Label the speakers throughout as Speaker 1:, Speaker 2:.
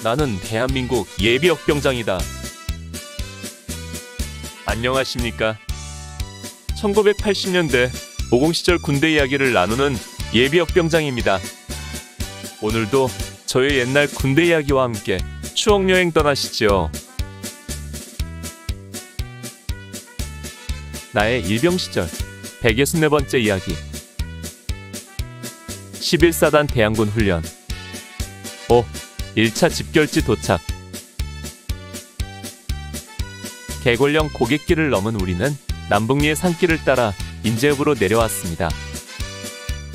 Speaker 1: 나는 대한민국 예비역병장이다. 안녕하십니까. 1980년대 50 시절 군대 이야기를 나누는 예비역병장입니다. 오늘도 저의 옛날 군대 이야기와 함께 추억여행 떠나시죠. 나의 일병 시절 164번째 이야기. 11사단 대항군 훈련. 1차 집결지 도착. 개골령 고갯길을 넘은 우리는 남북리의 산길을 따라 인제읍으로 내려왔습니다.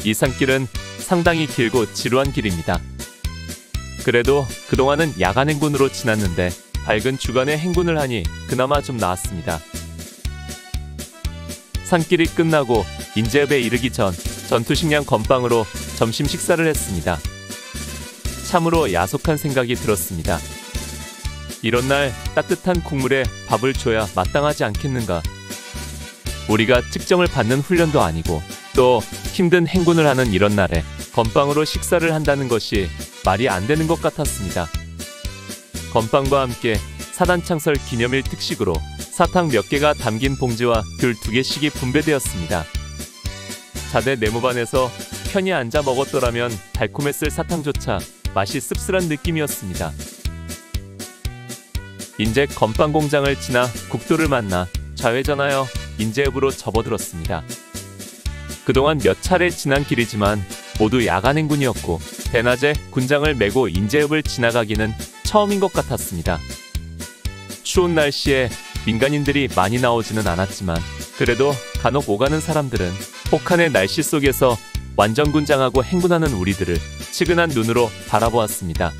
Speaker 1: 이 산길은 상당히 길고 지루한 길입니다. 그래도 그동안은 야간 행군으로 지났는데 밝은 주간에 행군을 하니 그나마 좀 나았습니다. 산길이 끝나고 인제읍에 이르기 전 전투식량 건빵으로 점심 식사를 했습니다. 참으로 야속한 생각이 들었습니다. 이런 날 따뜻한 국물에 밥을 줘야 마땅하지 않겠는가. 우리가 측정을 받는 훈련도 아니고 또 힘든 행군을 하는 이런 날에 건빵으로 식사를 한다는 것이 말이 안 되는 것 같았습니다. 건빵과 함께 사단창설 기념일 특식으로 사탕 몇 개가 담긴 봉지와 귤 2개씩이 분배되었습니다. 자대 내무반에서 편히 앉아 먹었더라면 달콤했을 사탕조차 맛이 씁쓸한 느낌이었습니다. 인제 건빵 공장을 지나 국도를 만나 좌회전하여 인제읍으로 접어들었습니다. 그동안 몇 차례 지난 길이지만 모두 야간 행군이었고 대낮에 군장을 메고 인제읍을 지나가기는 처음인 것 같았습니다. 추운 날씨에 민간인들이 많이 나오지는 않았지만 그래도 간혹 오가는 사람들은 혹한의 날씨 속에서 완전 군장하고 행군하는 우리들을 측은한 눈으로 바라보았습니다.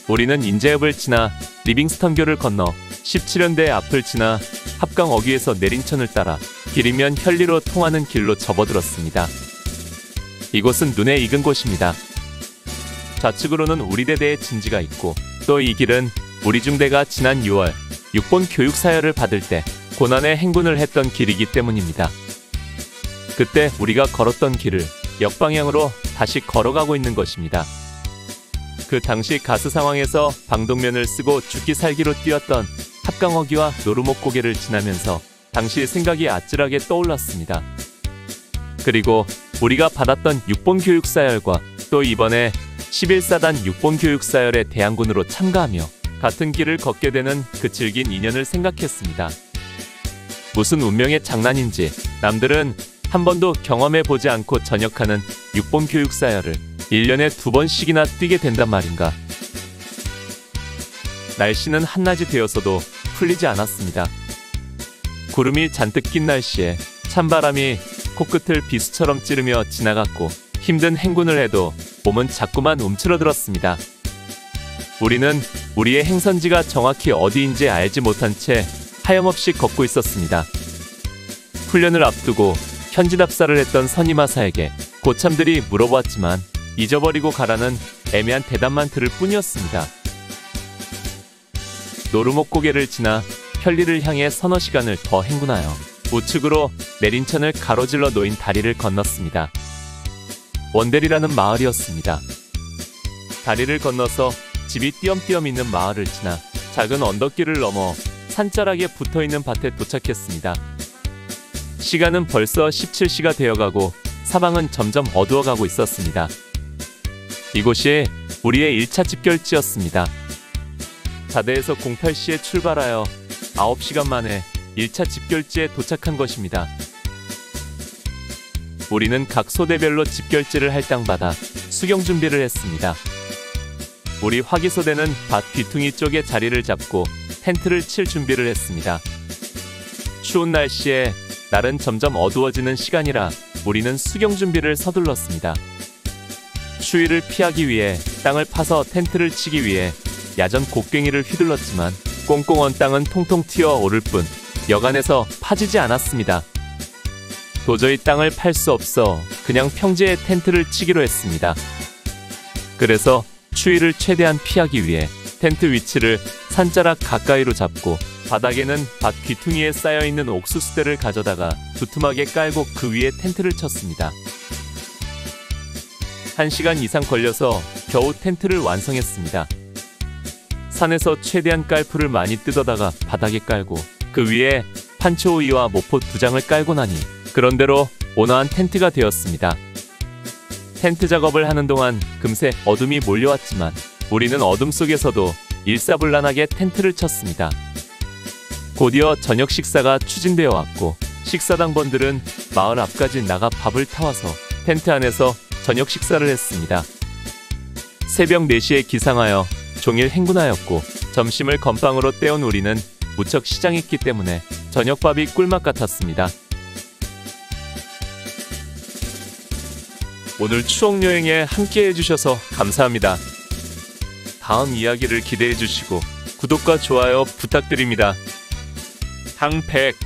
Speaker 1: 우리는 인제읍을 지나 리빙스턴교를 건너 17연대 앞을 지나 합강 어귀에서 내린천을 따라 길이면 현리로 통하는 길로 접어들었습니다. 이곳은 눈에 익은 곳입니다. 좌측으로는 우리 대대의 진지가 있고 또 이 길은 우리 중대가 지난 6월 6본 교육사열을 받을 때 고난의 행군을 했던 길이기 때문입니다. 그때 우리가 걸었던 길을 역방향으로 다시 걸어가고 있는 것입니다. 그 당시 가스 상황에서 방독면을 쓰고 죽기 살기로 뛰었던 합강어귀와 노루목 고개를 지나면서 당시 생각이 아찔하게 떠올랐습니다. 그리고 우리가 받았던 6본 교육사열과 또 이번에 11사단 6본 교육사열의 대항군으로 참가하며 같은 길을 걷게 되는 그 질긴 인연을 생각했습니다. 무슨 운명의 장난인지 남들은 한 번도 경험해보지 않고 전역하는 6본 교육사열을 1년에 2번씩이나 뛰게 된단 말인가. 날씨는 한낮이 되어서도 풀리지 않았습니다. 구름이 잔뜩 낀 날씨에 찬바람이 코끝을 비수처럼 찌르며 지나갔고 힘든 행군을 해도 몸은 자꾸만 움츠러들었습니다. 우리는 우리의 행선지가 정확히 어디인지 알지 못한 채 하염없이 걷고 있었습니다. 훈련을 앞두고 현지답사를 했던 선임하사에게 고참들이 물어보았지만 잊어버리고 가라는 애매한 대답만 들을 뿐이었습니다. 노루목 고개를 지나 현리를 향해 서너 시간을 더 행군하여 우측으로 내린천을 가로질러 놓인 다리를 건넜습니다. 원대리라는 마을이었습니다. 다리를 건너서 집이 띄엄띄엄 있는 마을을 지나 작은 언덕길을 넘어 산자락에 붙어있는 밭에 도착했습니다. 시간은 벌써 17시가 되어가고 사방은 점점 어두워가고 있었습니다. 이곳이 우리의 1차 집결지였습니다. 자대에서 08시에 출발하여 9시간 만에 1차 집결지에 도착한 것입니다. 우리는 각 소대별로 집결지를 할당받아 수경 준비를 했습니다. 우리 화기소대는 밭 뒤퉁이 쪽에 자리를 잡고 텐트를 칠 준비를 했습니다. 추운 날씨에 날은 점점 어두워지는 시간이라 우리는 수경 준비를 서둘렀습니다. 추위를 피하기 위해 땅을 파서 텐트를 치기 위해 야전 곡괭이를 휘둘렀지만 꽁꽁 언 땅은 통통 튀어 오를 뿐 여간에서 파지지 않았습니다. 도저히 땅을 팔 수 없어 그냥 평지에 텐트를 치기로 했습니다. 그래서 추위를 최대한 피하기 위해 텐트 위치를 산자락 가까이로 잡고 바닥에는 밭 귀퉁이에 쌓여있는 옥수수대를 가져다가 두툼하게 깔고 그 위에 텐트를 쳤습니다. 1시간 이상 걸려서 겨우 텐트를 완성했습니다. 산에서 최대한 깔풀을 많이 뜯어다가 바닥에 깔고 그 위에 판초오이와 모포 2장을 깔고 나니 그런대로 온화한 텐트가 되었습니다. 텐트 작업을 하는 동안 금세 어둠이 몰려왔지만 우리는 어둠 속에서도 일사불란하게 텐트를 쳤습니다. 곧이어 저녁 식사가 추진되어 왔고 식사당번들은 마을 앞까지 나가 밥을 타와서 텐트 안에서 저녁 식사를 했습니다. 새벽 4시에 기상하여 종일 행군하였고 점심을 건빵으로 때운 우리는 무척 시장했기 때문에 저녁밥이 꿀맛 같았습니다. 오늘 추억여행에 함께 해주셔서 감사합니다. 다음 이야기를 기대해 주시고 구독과 좋아요 부탁드립니다. 항백